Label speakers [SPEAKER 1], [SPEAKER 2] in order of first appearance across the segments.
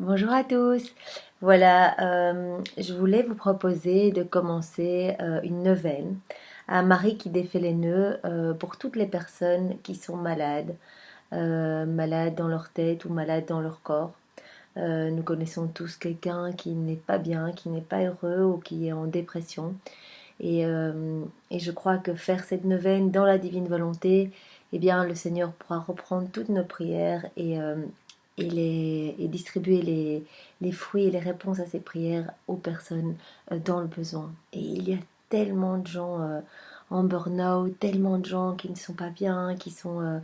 [SPEAKER 1] Bonjour à tous. Voilà, je voulais vous proposer de commencer une neuvaine à Marie qui défait les nœuds pour toutes les personnes qui sont malades, malades dans leur tête ou malades dans leur corps. Nous connaissons tous quelqu'un qui n'est pas bien, qui n'est pas heureux ou qui est en dépression. Et je crois que faire cette neuvaine dans la divine volonté, eh bien, le Seigneur pourra reprendre toutes nos prières et distribuer les fruits et les réponses à ces prières aux personnes dans le besoin. Et il y a tellement de gens en burn-out, tellement de gens qui ne sont pas bien, qui sont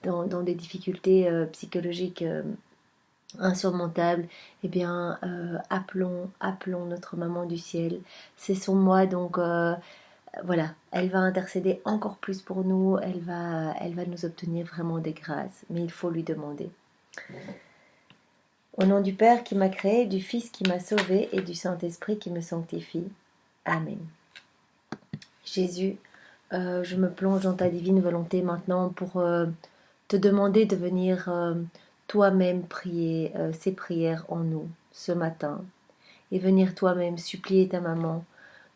[SPEAKER 1] dans des difficultés psychologiques insurmontables. Eh bien, appelons notre maman du ciel. C'est son moi, donc voilà, elle va intercéder encore plus pour nous, elle va nous obtenir vraiment des grâces, mais il faut lui demander. Au nom du Père qui m'a créé, du Fils qui m'a sauvé et du Saint-Esprit qui me sanctifie. Amen. Jésus, je me plonge dans ta divine volonté maintenant pour te demander de venir toi-même prier ces prières en nous ce matin et venir toi-même supplier ta maman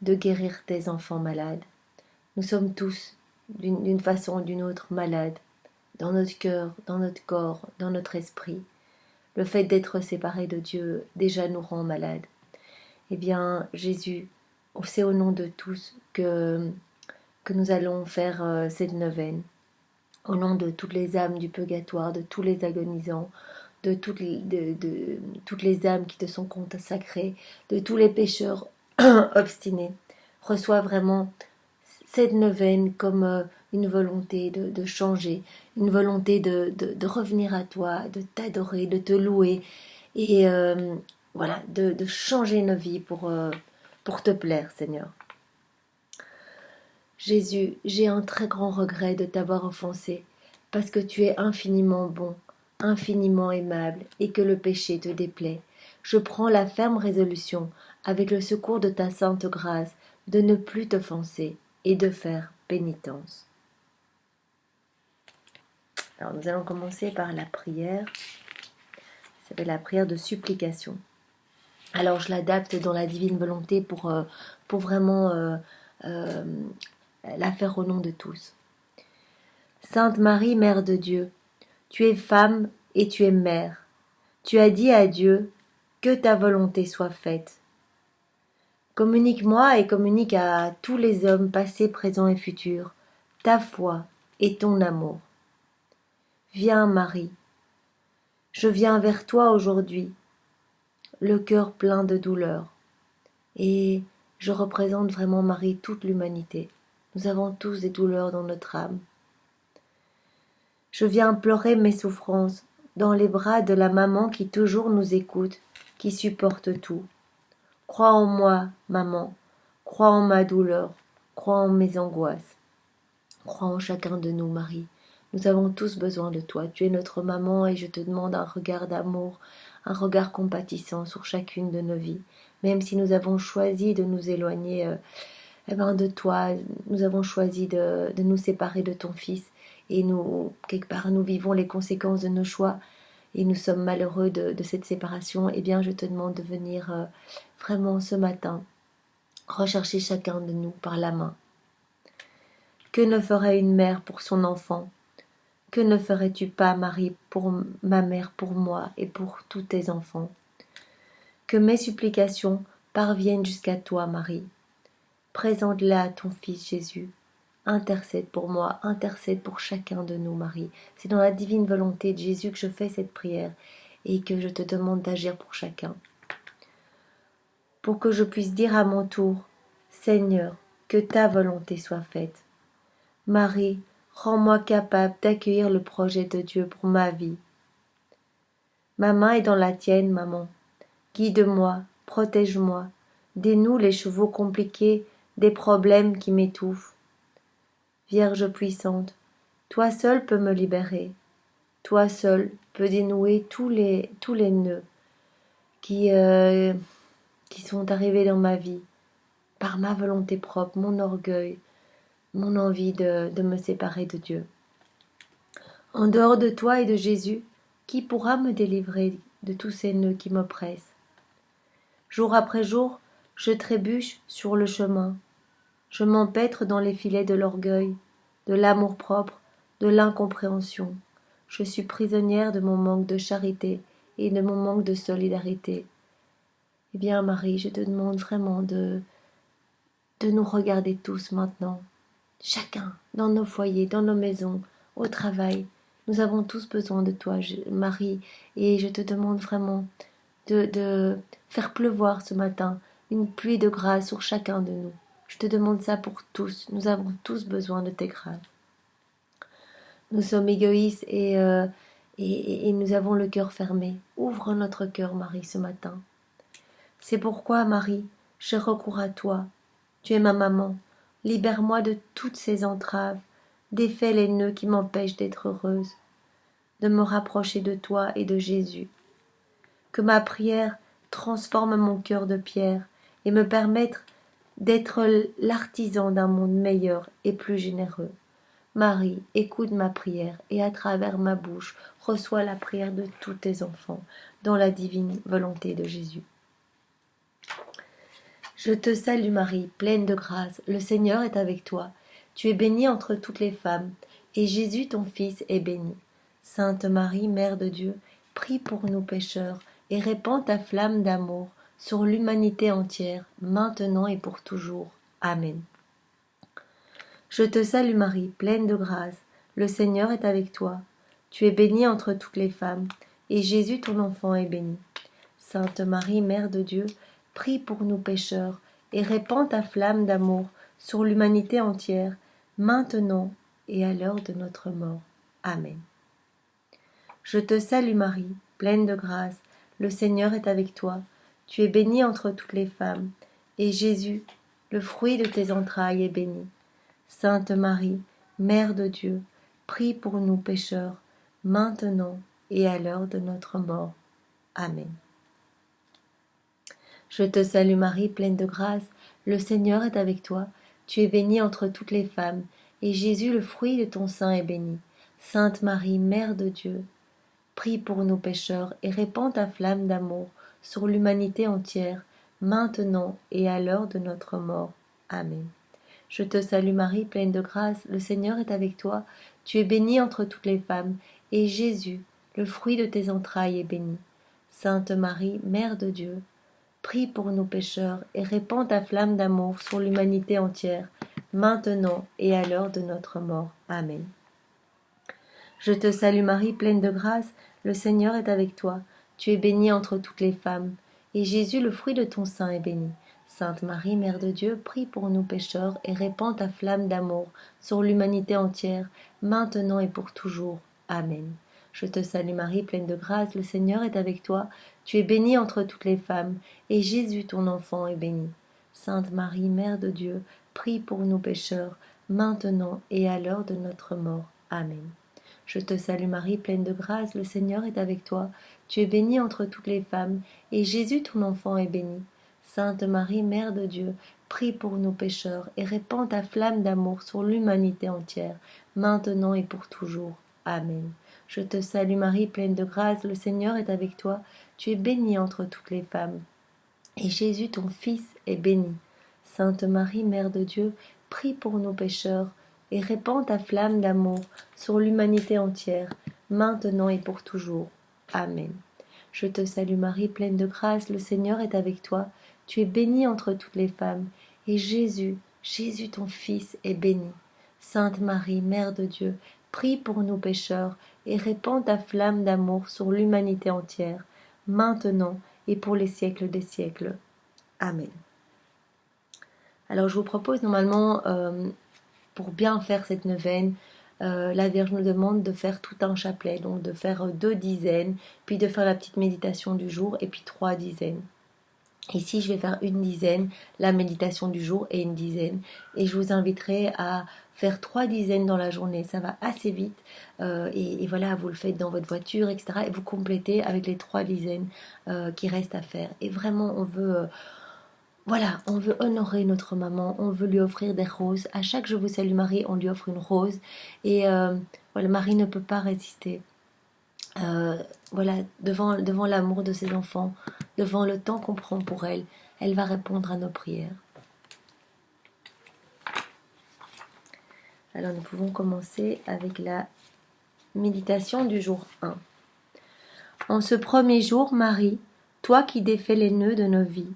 [SPEAKER 1] de guérir tes enfants malades. Nous sommes tous, d'une façon ou d'une autre, malades, dans notre cœur, dans notre corps, dans notre esprit. Le fait d'être séparés de Dieu déjà nous rend malades. Eh bien, Jésus, c'est au nom de tous que nous allons faire cette neuvaine. Au nom de toutes les âmes du purgatoire, de tous les agonisants, de toutes les âmes qui te sont consacrées, de tous les pécheurs obstinés. Reçois vraiment cette neuvaine comme une volonté de changer, une volonté de revenir à toi, de t'adorer, de te louer et voilà, de changer nos vies pour te plaire, Seigneur. Jésus, j'ai un très grand regret de t'avoir offensé, parce que tu es infiniment bon, infiniment aimable, et que le péché te déplaît. Je prends la ferme résolution, avec le secours de ta sainte grâce, de ne plus t'offenser et de faire pénitence. Alors nous allons commencer par la prière. Ça s'appelle la prière de supplication. Alors je l'adapte dans la divine volonté pour vraiment euh, la faire au nom de tous. Sainte Marie, Mère de Dieu, tu es femme et tu es mère. Tu as dit à Dieu, que ta volonté soit faite. Communique-moi et communique à tous les hommes passés, présents et futurs ta foi et ton amour. Viens, Marie. Je viens vers toi aujourd'hui, le cœur plein de douleur. Et je représente vraiment, Marie, toute l'humanité. Nous avons tous des douleurs dans notre âme. Je viens pleurer mes souffrances dans les bras de la maman qui toujours nous écoute, qui supporte tout. Crois en moi, maman, crois en ma douleur, crois en mes angoisses. Crois en chacun de nous, Marie. Nous avons tous besoin de toi. Tu es notre maman et je te demande un regard d'amour, un regard compatissant sur chacune de nos vies. Même si nous avons choisi de nous éloigner de toi, nous avons choisi de nous séparer de ton Fils. Et nous, quelque part, nous vivons les conséquences de nos choix et nous sommes malheureux de cette séparation. Eh bien, je te demande de venir vraiment ce matin rechercher chacun de nous par la main. Que ne ferait une mère pour son enfant? Que ne ferais-tu pas, Marie, pour ma mère, pour moi et pour tous tes enfants? Que mes supplications parviennent jusqu'à toi, Marie. Présente-la à ton Fils Jésus. Intercède pour moi, intercède pour chacun de nous, Marie. C'est dans la divine volonté de Jésus que je fais cette prière et que je te demande d'agir pour chacun. Pour que je puisse dire à mon tour, Seigneur, que ta volonté soit faite. Marie, rends-moi capable d'accueillir le projet de Dieu pour ma vie. Ma main est dans la tienne, maman. Guide-moi, protège-moi, dénoue les chevaux compliqués des problèmes qui m'étouffent. Vierge puissante, toi seule peux me libérer. Toi seule peux dénouer tous les nœuds qui sont arrivés dans ma vie par ma volonté propre, mon orgueil, mon envie de me séparer de Dieu. En dehors de toi et de Jésus, qui pourra me délivrer de tous ces nœuds qui m'oppressent. Jour après jour, je trébuche sur le chemin. Je m'empêtre dans les filets de l'orgueil, de l'amour-propre, de l'incompréhension. Je suis prisonnière de mon manque de charité et de mon manque de solidarité. Eh bien, Marie, je te demande vraiment de nous regarder tous maintenant. Chacun, dans nos foyers, dans nos maisons, au travail. Nous avons tous besoin de toi, Marie, et je te demande vraiment de faire pleuvoir ce matin une pluie de grâce sur chacun de nous. Je te demande ça pour tous. Nous avons tous besoin de tes grâces. Nous sommes égoïstes et nous avons le cœur fermé. Ouvre notre cœur, Marie, ce matin. C'est pourquoi, Marie, je recours à toi. Tu es ma maman. Libère-moi de toutes ces entraves. Défais les nœuds qui m'empêchent d'être heureuse, de me rapprocher de toi et de Jésus. Que ma prière transforme mon cœur de pierre et me permette d'être l'artisan d'un monde meilleur et plus généreux. Marie, écoute ma prière et à travers ma bouche, reçois la prière de tous tes enfants dans la divine volonté de Jésus. Je te salue Marie, pleine de grâce, le Seigneur est avec toi. Tu es bénie entre toutes les femmes, et Jésus ton Fils est béni. Sainte Marie, Mère de Dieu, prie pour nous pécheurs, et répands ta flamme d'amour sur l'humanité entière, maintenant et pour toujours. Amen. Je te salue Marie, pleine de grâce, le Seigneur est avec toi. Tu es bénie entre toutes les femmes, et Jésus ton enfant est béni. Sainte Marie, Mère de Dieu, prie pour nous pécheurs, et répands ta flamme d'amour sur l'humanité entière, maintenant et à l'heure de notre mort. Amen. Je te salue Marie, pleine de grâce, le Seigneur est avec toi. Tu es bénie entre toutes les femmes, et Jésus, le fruit de tes entrailles, est béni. Sainte Marie, Mère de Dieu, prie pour nous pécheurs, maintenant et à l'heure de notre mort. Amen. Je te salue Marie, pleine de grâce, le Seigneur est avec toi. Tu es bénie entre toutes les femmes, et Jésus, le fruit de ton sein, est béni. Sainte Marie, Mère de Dieu, prie pour nous pécheurs et répands ta flamme d'amour sur l'humanité entière, maintenant et à l'heure de notre mort. Amen. Je te salue Marie, pleine de grâce, le Seigneur est avec toi. Tu es bénie entre toutes les femmes, et Jésus, le fruit de tes entrailles, est béni. Sainte Marie, Mère de Dieu, prie pour nous pécheurs et répands ta flamme d'amour sur l'humanité entière, maintenant et à l'heure de notre mort. Amen. Je te salue Marie, pleine de grâce, le Seigneur est avec toi. Tu es bénie entre toutes les femmes, et Jésus, le fruit de ton sein, est béni. Sainte Marie, Mère de Dieu, prie pour nous pécheurs et répands ta flamme d'amour sur l'humanité entière, maintenant et pour toujours. Amen. Je te salue Marie, pleine de grâce, le Seigneur est avec toi. Tu es bénie entre toutes les femmes, et Jésus, ton enfant, est béni. Sainte Marie, Mère de Dieu, prie pour nous pécheurs, maintenant et à l'heure de notre mort. Amen. Je te salue Marie, pleine de grâce, le Seigneur est avec toi. Tu es bénie entre toutes les femmes, et Jésus, ton enfant, est béni. Sainte Marie, Mère de Dieu, prie pour nous pécheurs, et répands ta flamme d'amour sur l'humanité entière, maintenant et pour toujours. Amen. Je te salue Marie, pleine de grâce, le Seigneur est avec toi. Tu es bénie entre toutes les femmes, et Jésus, ton Fils, est béni. Sainte Marie, Mère de Dieu, prie pour nous pécheurs, et répands ta flamme d'amour sur l'humanité entière, maintenant et pour toujours. Amen. Je te salue Marie, pleine de grâce, le Seigneur est avec toi. Tu es bénie entre toutes les femmes, et Jésus, Jésus ton Fils, est béni. Sainte Marie, Mère de Dieu, prie pour nous pécheurs, et répands ta flamme d'amour sur l'humanité entière, maintenant et pour les siècles des siècles. Amen. Alors je vous propose normalement, pour bien faire cette neuvaine, la Vierge nous demande de faire tout un chapelet, donc de faire 2 dizaines, puis de faire la petite méditation du jour, et puis 3 dizaines. Ici, je vais faire une dizaine, la méditation du jour et une dizaine. Et je vous inviterai à faire 3 dizaines dans la journée. Ça va assez vite. Et voilà, vous le faites dans votre voiture, etc. Et vous complétez avec les 3 dizaines qui restent à faire. Et vraiment, on veut honorer notre maman. On veut lui offrir des roses. À chaque Je vous salue Marie, on lui offre une rose. Et voilà, Marie ne peut pas résister voilà, devant l'amour de ses enfants, devant le temps qu'on prend pour elle, elle va répondre à nos prières. Alors nous pouvons commencer avec la méditation du jour 1. En ce premier jour, Marie, toi qui défais les nœuds de nos vies,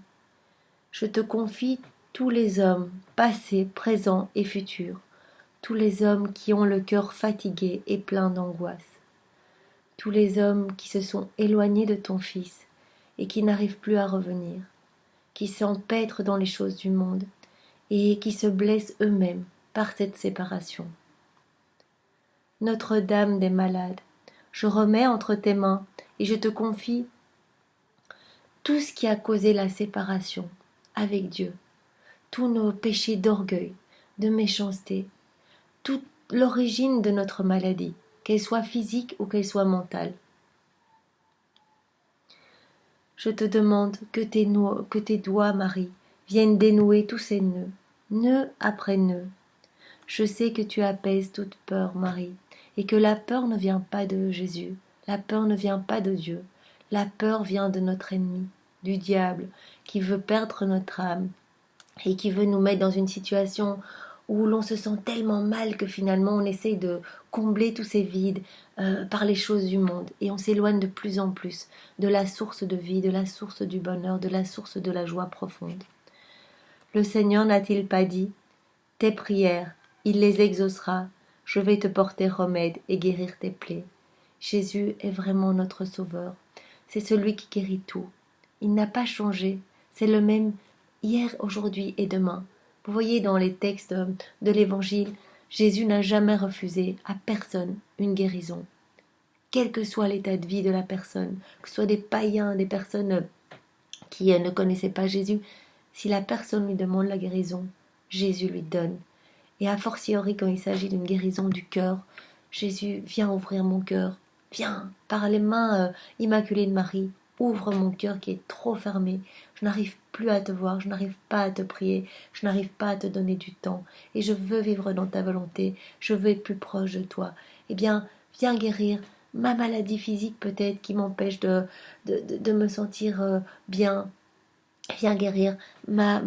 [SPEAKER 1] je te confie tous les hommes, passés, présents et futurs, tous les hommes qui ont le cœur fatigué et plein d'angoisse, tous les hommes qui se sont éloignés de ton Fils et qui n'arrivent plus à revenir, qui s'empêtrent dans les choses du monde et qui se blessent eux-mêmes par cette séparation. Notre-Dame des malades, je remets entre tes mains et je te confie tout ce qui a causé la séparation avec Dieu, tous nos péchés d'orgueil, de méchanceté, toute l'origine de notre maladie, qu'elle soit physique ou qu'elle soit mentale. Je te demande que tes doigts, Marie, viennent dénouer tous ces nœuds, nœud après nœud. Je sais que tu apaises toute peur, Marie, et que la peur ne vient pas de Jésus, la peur ne vient pas de Dieu, la peur vient de notre ennemi, du diable, qui veut perdre notre âme et qui veut nous mettre dans une situation où l'on se sent tellement mal que finalement on essaye de combler tous ces vides par les choses du monde et on s'éloigne de plus en plus de la source de vie, de la source du bonheur, de la source de la joie profonde. Le Seigneur n'a-t-il pas dit « Tes prières, il les exaucera, je vais te porter remède et guérir tes plaies ». Jésus est vraiment notre Sauveur, c'est celui qui guérit tout. Il n'a pas changé, c'est le même hier, aujourd'hui et demain. Vous voyez dans les textes de l'Évangile, Jésus n'a jamais refusé à personne une guérison. Quel que soit l'état de vie de la personne, que ce soit des païens, des personnes qui ne connaissaient pas Jésus, si la personne lui demande la guérison, Jésus lui donne. Et a fortiori quand il s'agit d'une guérison du cœur, Jésus, viens ouvrir mon cœur, viens, par les mains immaculées de Marie, ouvre mon cœur qui est trop fermé. Je n'arrive plus à te voir, je n'arrive pas à te prier, je n'arrive pas à te donner du temps. Et je veux vivre dans ta volonté, je veux être plus proche de toi. Eh bien, viens guérir ma maladie physique peut-être qui m'empêche de me sentir bien. Viens guérir ma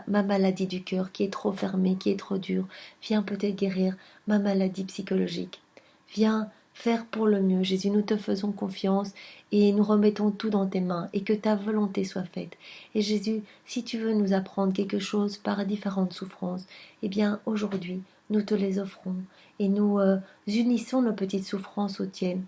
[SPEAKER 1] maladie du cœur qui est trop fermée, qui est trop dure. Viens peut-être guérir ma maladie psychologique. Viens faire pour le mieux. Jésus, nous te faisons confiance et nous remettons tout dans tes mains et que ta volonté soit faite. Et Jésus, si tu veux nous apprendre quelque chose par différentes souffrances, eh bien aujourd'hui, nous te les offrons et nous unissons nos petites souffrances aux tiennes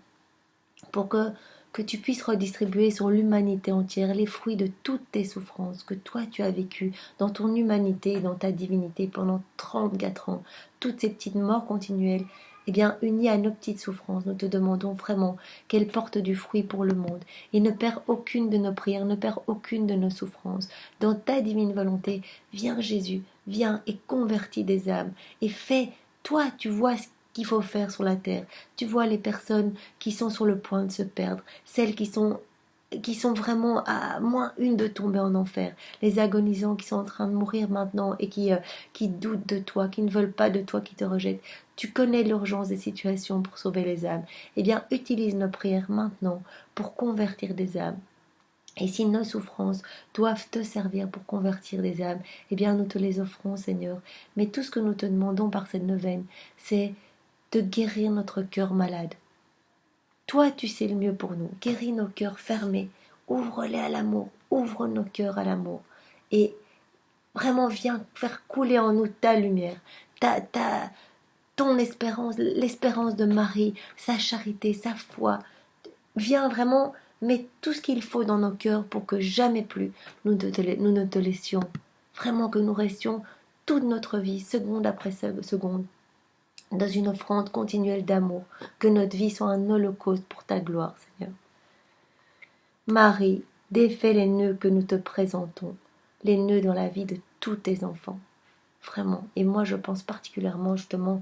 [SPEAKER 1] pour que tu puisses redistribuer sur l'humanité entière les fruits de toutes tes souffrances que toi tu as vécues dans ton humanité et dans ta divinité pendant 34 ans, toutes ces petites morts continuelles, eh bien, unies à nos petites souffrances, nous te demandons vraiment qu'elles portent du fruit pour le monde et ne perds aucune de nos prières, ne perds aucune de nos souffrances. Dans ta divine volonté, viens Jésus, viens et convertis des âmes et fais, toi tu vois ce qu'il faut faire sur la terre. Tu vois les personnes qui sont sur le point de se perdre, celles qui sont vraiment à moins une de tomber en enfer, les agonisants qui sont en train de mourir maintenant et qui doutent de toi, qui ne veulent pas de toi, qui te rejettent. Tu connais l'urgence des situations pour sauver les âmes. Eh bien, utilise nos prières maintenant pour convertir des âmes. Et si nos souffrances doivent te servir pour convertir des âmes, eh bien, nous te les offrons, Seigneur. Mais tout ce que nous te demandons par cette neuvaine, c'est de guérir notre cœur malade. Toi, tu sais le mieux pour nous. Guéris nos cœurs fermés. Ouvre-les à l'amour. Ouvre nos cœurs à l'amour. Et vraiment, viens faire couler en nous ta lumière, ton espérance, l'espérance de Marie, sa charité, sa foi. Viens vraiment mettre tout ce qu'il faut dans nos cœurs pour que jamais plus nous ne te laissions. Vraiment que nous restions toute notre vie, seconde après seconde, dans une offrande continuelle d'amour, que notre vie soit un holocauste pour ta gloire, Seigneur. Marie, défais les nœuds que nous te présentons, les nœuds dans la vie de tous tes enfants, vraiment. Et moi, je pense particulièrement justement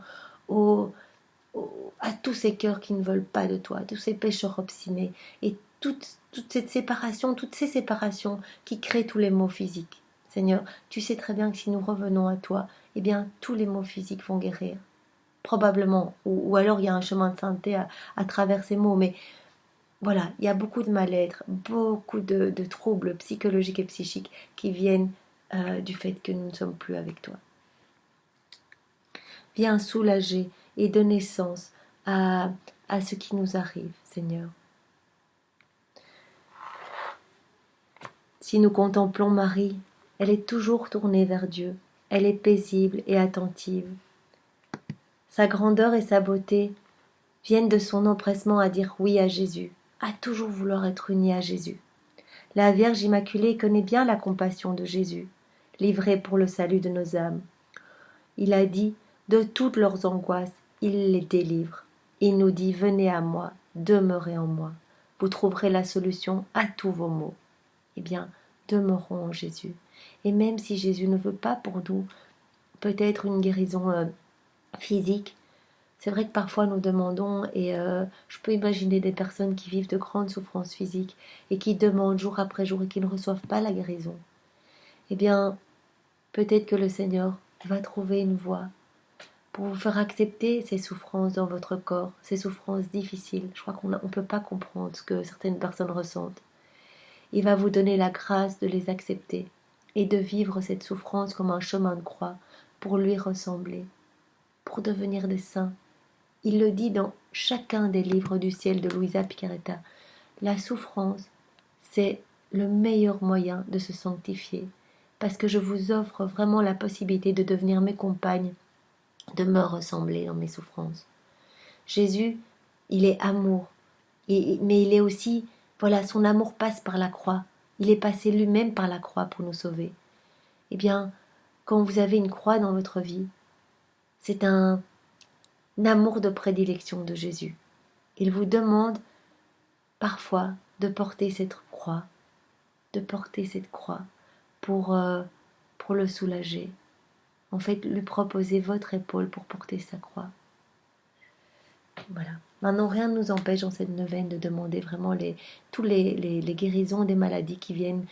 [SPEAKER 1] à tous ces cœurs qui ne veulent pas de toi, tous ces pécheurs obstinés, et toute cette séparation, toutes ces séparations qui créent tous les maux physiques. Seigneur, tu sais très bien que si nous revenons à toi, eh bien, tous les maux physiques vont guérir. Probablement, ou alors il y a un chemin de sainteté à travers ces mots, mais voilà, il y a beaucoup de mal-être, beaucoup de troubles psychologiques et psychiques qui viennent du fait que nous ne sommes plus avec toi. Viens soulager et donner sens à ce qui nous arrive, Seigneur. Si nous contemplons Marie, elle est toujours tournée vers Dieu. Elle est paisible et attentive. Sa grandeur et sa beauté viennent de son empressement à dire oui à Jésus, à toujours vouloir être unie à Jésus. La Vierge Immaculée connaît bien la compassion de Jésus, livrée pour le salut de nos âmes. Il a dit, de toutes leurs angoisses, il les délivre. Il nous dit, venez à moi, demeurez en moi. Vous trouverez la solution à tous vos maux. Eh bien, demeurons en Jésus. Et même si Jésus ne veut pas pour nous peut-être une guérison physique, c'est vrai que parfois nous demandons, et je peux imaginer des personnes qui vivent de grandes souffrances physiques et qui demandent jour après jour et qui ne reçoivent pas la guérison. Eh bien, peut-être que le Seigneur va trouver une voie pour vous faire accepter ces souffrances dans votre corps, ces souffrances difficiles. Je crois qu'on ne peut pas comprendre ce que certaines personnes ressentent. Il va vous donner la grâce de les accepter et de vivre cette souffrance comme un chemin de croix pour lui ressembler, pour devenir des saints. Il le dit dans chacun des livres du ciel de Luisa Picaretta. La souffrance, c'est le meilleur moyen de se sanctifier, parce que je vous offre vraiment la possibilité de devenir mes compagnes, de me ressembler dans mes souffrances. Jésus, il est amour, mais il est aussi, voilà, son amour passe par la croix. Il est passé lui-même par la croix pour nous sauver. Eh bien, quand vous avez une croix dans votre vie, c'est un amour de prédilection de Jésus. Il vous demande parfois de porter cette croix, pour le soulager. En fait, lui proposer votre épaule pour porter sa croix. Voilà. Maintenant, rien ne nous empêche dans cette neuvaine de demander vraiment toutes les guérisons des maladies qui viennent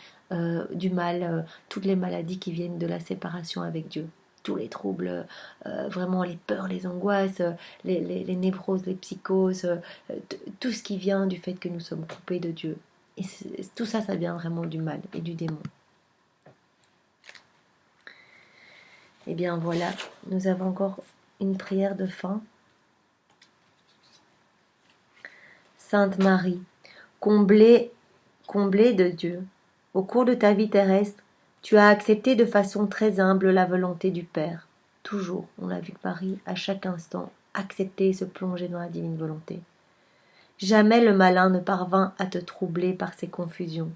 [SPEAKER 1] du mal, toutes les maladies qui viennent de la séparation avec Dieu. Tous les troubles, vraiment les peurs, les angoisses, les névroses, les psychoses, tout ce qui vient du fait que nous sommes coupés de Dieu. Et tout ça, ça vient vraiment du mal et du démon. Eh bien voilà, nous avons encore une prière de fin. Sainte Marie, comblée de Dieu, au cours de ta vie terrestre, tu as accepté de façon très humble la volonté du Père. Toujours, on a vu que Marie, à chaque instant, acceptait et se plonger dans la divine volonté. Jamais le malin ne parvint à te troubler par ses confusions.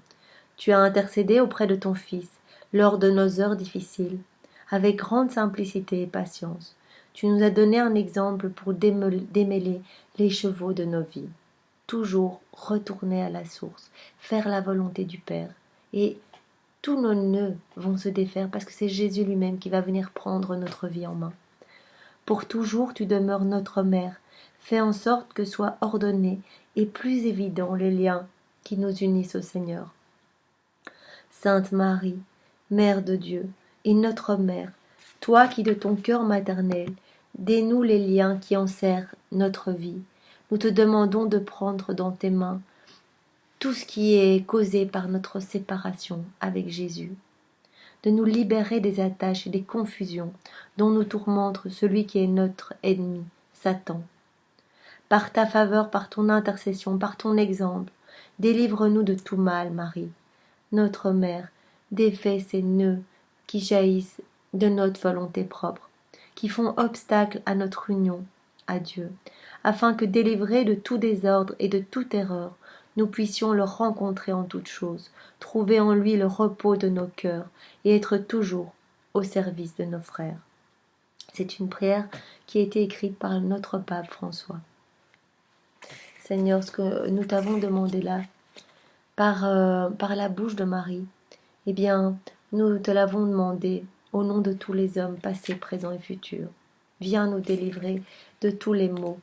[SPEAKER 1] Tu as intercédé auprès de ton Fils, lors de nos heures difficiles, avec grande simplicité et patience. Tu nous as donné un exemple pour démêler les chevaux de nos vies. Toujours retourner à la source, faire la volonté du Père. Et tous nos nœuds vont se défaire parce que c'est Jésus lui-même qui va venir prendre notre vie en main. Pour toujours, tu demeures notre mère. Fais en sorte que soient ordonnés et plus évidents les liens qui nous unissent au Seigneur. Sainte Marie, Mère de Dieu et notre Mère, toi qui de ton cœur maternel dénoues les liens qui enserrent notre vie, nous te demandons de prendre dans tes mains tout ce qui est causé par notre séparation avec Jésus, de nous libérer des attaches et des confusions dont nous tourmente celui qui est notre ennemi, Satan. Par ta faveur, par ton intercession, par ton exemple, délivre-nous de tout mal, Marie. Notre Mère, défais ces nœuds qui jaillissent de notre volonté propre, qui font obstacle à notre union à Dieu, afin que, délivrés de tout désordre et de toute erreur, nous puissions le rencontrer en toutes choses, trouver en lui le repos de nos cœurs et être toujours au service de nos frères. C'est une prière qui a été écrite par notre pape François. Seigneur, ce que nous t'avons demandé là, par la bouche de Marie, eh bien, nous te l'avons demandé au nom de tous les hommes, passés, présents et futurs. Viens nous délivrer de tous les maux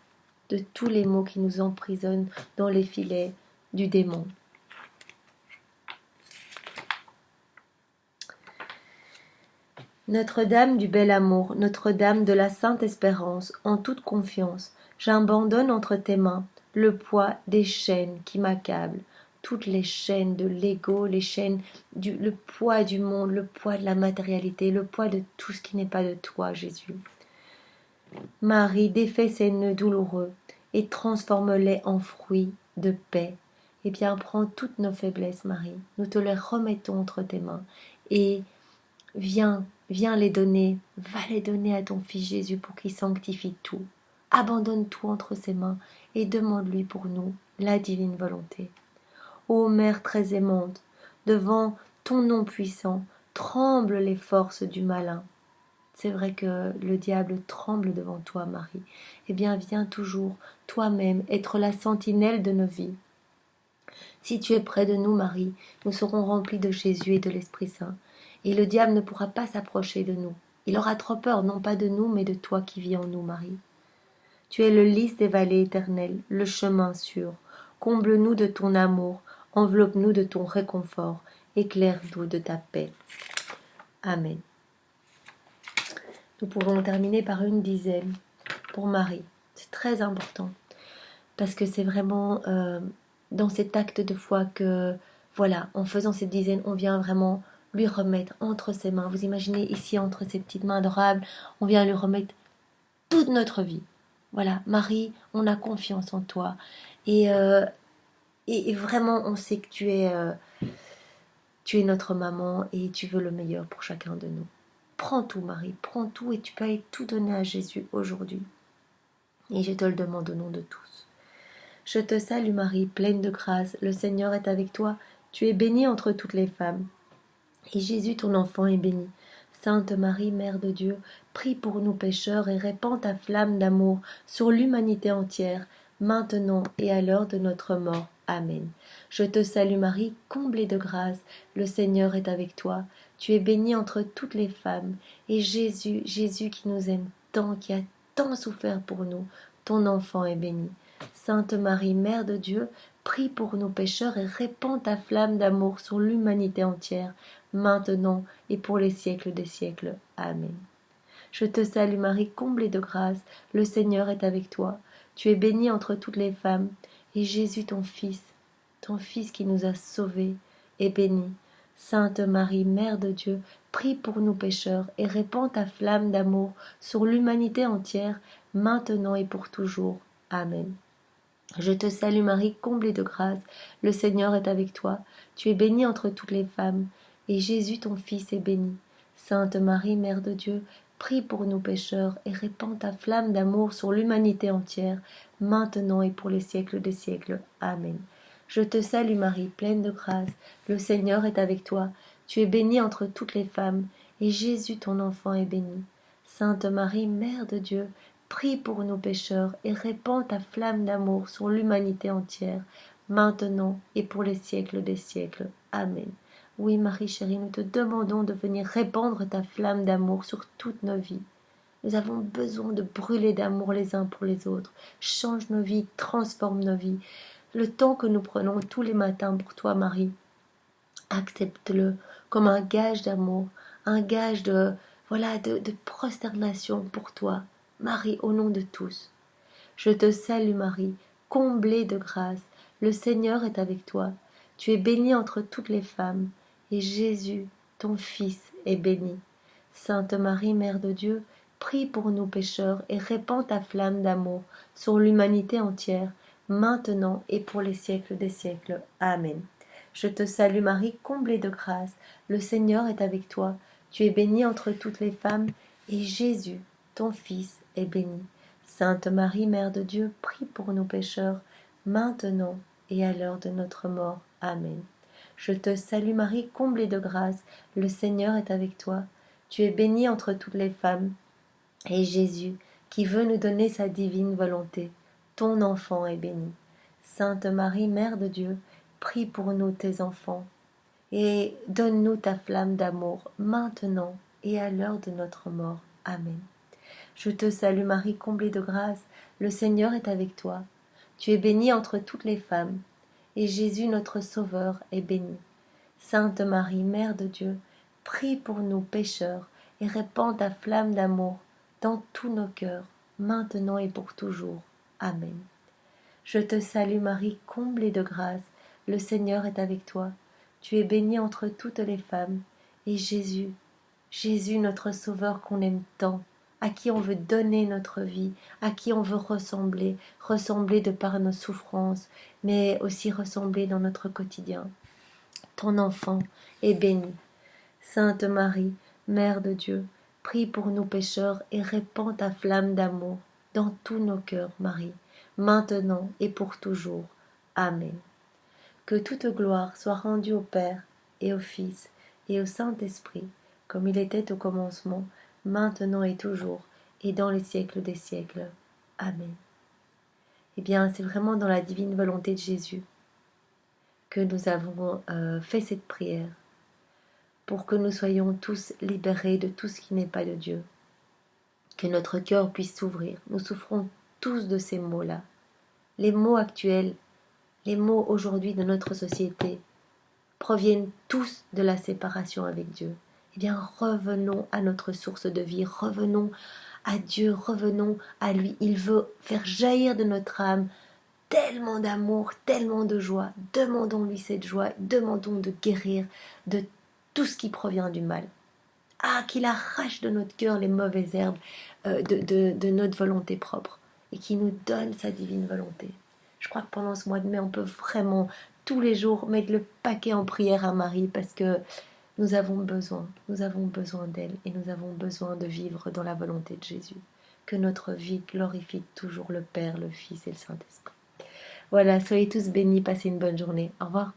[SPEAKER 1] qui nous emprisonnent dans les filets du démon. Notre-Dame du bel amour, Notre-Dame de la sainte espérance, en toute confiance, j'abandonne entre tes mains le poids des chaînes qui m'accablent, toutes les chaînes de l'ego, les chaînes, le poids du monde, le poids de la matérialité, le poids de tout ce qui n'est pas de toi, Jésus. Marie, défais ces nœuds douloureux et transforme-les en fruits de paix. Eh bien, prends toutes nos faiblesses, Marie, nous te les remettons entre tes mains et viens les donner, va les donner à ton Fils Jésus pour qu'il sanctifie tout. Abandonne tout entre ses mains et demande-lui pour nous la divine volonté. Ô Mère très aimante, devant ton nom puissant, tremblent les forces du malin. C'est vrai que le diable tremble devant toi, Marie. Eh bien, viens toujours, toi-même, être la sentinelle de nos vies. Si tu es près de nous, Marie, nous serons remplis de Jésus et de l'Esprit Saint. Et le diable ne pourra pas s'approcher de nous. Il aura trop peur, non pas de nous, mais de toi qui vis en nous, Marie. Tu es le lys des vallées éternelles, le chemin sûr. Comble-nous de ton amour, enveloppe-nous de ton réconfort, éclaire-nous de ta paix. Amen. Nous pouvons terminer par une dizaine pour Marie. C'est très important parce que c'est vraiment dans cet acte de foi que, voilà, en faisant cette dizaine, on vient vraiment lui remettre entre ses mains. Vous imaginez ici entre ses petites mains adorables, on vient lui remettre toute notre vie. Voilà, Marie, on a confiance en toi et vraiment on sait que tu es notre maman et tu veux le meilleur pour chacun de nous. Prends tout, Marie, prends tout et tu peux aller tout donner à Jésus aujourd'hui. Et je te le demande au nom de tous. Je te salue Marie, pleine de grâce, le Seigneur est avec toi. Tu es bénie entre toutes les femmes. Et Jésus, ton enfant, est béni. Sainte Marie, Mère de Dieu, prie pour nous pécheurs et répands ta flamme d'amour sur l'humanité entière, maintenant et à l'heure de notre mort. Amen. Je te salue Marie, comblée de grâce, le Seigneur est avec toi. Tu es bénie entre toutes les femmes, et Jésus, Jésus qui nous aime tant, qui a tant souffert pour nous, ton enfant est béni. Sainte Marie, Mère de Dieu, prie pour nous pécheurs et répands ta flamme d'amour sur l'humanité entière, maintenant et pour les siècles des siècles. Amen. Je te salue Marie, comblée de grâce, le Seigneur est avec toi. Tu es bénie entre toutes les femmes, et Jésus ton Fils qui nous a sauvés, est béni. Sainte Marie, Mère de Dieu, prie pour nous pécheurs et répands ta flamme d'amour sur l'humanité entière, maintenant et pour toujours. Amen. Je te salue Marie, comblée de grâce, le Seigneur est avec toi. Tu es bénie entre toutes les femmes, et Jésus ton Fils est béni. Sainte Marie, Mère de Dieu, prie pour nous pécheurs et répands ta flamme d'amour sur l'humanité entière, maintenant et pour les siècles des siècles. Amen. Je te salue Marie, pleine de grâce, le Seigneur est avec toi. Tu es bénie entre toutes les femmes, et Jésus ton enfant est béni. Sainte Marie, Mère de Dieu, prie pour nous pécheurs et répands ta flamme d'amour sur l'humanité entière, maintenant et pour les siècles des siècles. Amen. Oui, Marie chérie, nous te demandons de venir répandre ta flamme d'amour sur toutes nos vies. Nous avons besoin de brûler d'amour les uns pour les autres. Change nos vies, transforme nos vies. Le temps que nous prenons tous les matins pour toi, Marie, accepte-le comme un gage d'amour, un gage de prosternation pour toi, Marie, au nom de tous. Je te salue Marie, comblée de grâce, le Seigneur est avec toi. Tu es bénie entre toutes les femmes, et Jésus, ton Fils, est béni. Sainte Marie, Mère de Dieu, prie pour nous pécheurs et répands ta flamme d'amour sur l'humanité entière, maintenant et pour les siècles des siècles. Amen. Je te salue Marie, comblée de grâce, le Seigneur est avec toi. Tu es bénie entre toutes les femmes, et Jésus, ton Fils, est béni. Sainte Marie, Mère de Dieu, prie pour nous pécheurs, maintenant et à l'heure de notre mort. Amen. Je te salue Marie, comblée de grâce, le Seigneur est avec toi. Tu es bénie entre toutes les femmes, et Jésus, qui veut nous donner sa divine volonté, ton enfant est béni. Sainte Marie, Mère de Dieu, prie pour nous tes enfants, et donne-nous ta flamme d'amour, maintenant et à l'heure de notre mort. Amen. Je te salue Marie, comblée de grâce, le Seigneur est avec toi. Tu es bénie entre toutes les femmes, et Jésus notre Sauveur est béni. Sainte Marie, Mère de Dieu, prie pour nous pécheurs, et répands ta flamme d'amour dans tous nos cœurs, maintenant et pour toujours. Amen. Je te salue Marie, comblée de grâce, le Seigneur est avec toi. Tu es bénie entre toutes les femmes, et Jésus, Jésus notre Sauveur qu'on aime tant, à qui on veut donner notre vie, à qui on veut ressembler, ressembler de par nos souffrances, mais aussi ressembler dans notre quotidien. Ton enfant est béni. Sainte Marie, Mère de Dieu, prie pour nous pécheurs et répands ta flamme d'amour dans tous nos cœurs, Marie, maintenant et pour toujours. Amen. Que toute gloire soit rendue au Père et au Fils et au Saint-Esprit, comme il était au commencement, maintenant et toujours, et dans les siècles des siècles. Amen. Eh bien, c'est vraiment dans la divine volonté de Jésus que nous avons fait cette prière, pour que nous soyons tous libérés de tout ce qui n'est pas de Dieu, que notre cœur puisse s'ouvrir. Nous souffrons tous de ces maux-là. Les maux actuels, les maux aujourd'hui de notre société, proviennent tous de la séparation avec Dieu. Eh bien, revenons à notre source de vie, revenons à Dieu, revenons à lui. Il veut faire jaillir de notre âme tellement d'amour, tellement de joie. Demandons-lui cette joie, demandons de guérir de tout ce qui provient du mal. Ah, qu'il arrache de notre cœur les mauvaises herbes de notre volonté propre et qu'il nous donne sa divine volonté. Je crois que pendant ce mois de mai, on peut vraiment tous les jours mettre le paquet en prière à Marie parce que nous avons besoin d'elle et nous avons besoin de vivre dans la volonté de Jésus. Que notre vie glorifie toujours le Père, le Fils et le Saint-Esprit. Voilà, soyez tous bénis, passez une bonne journée. Au revoir.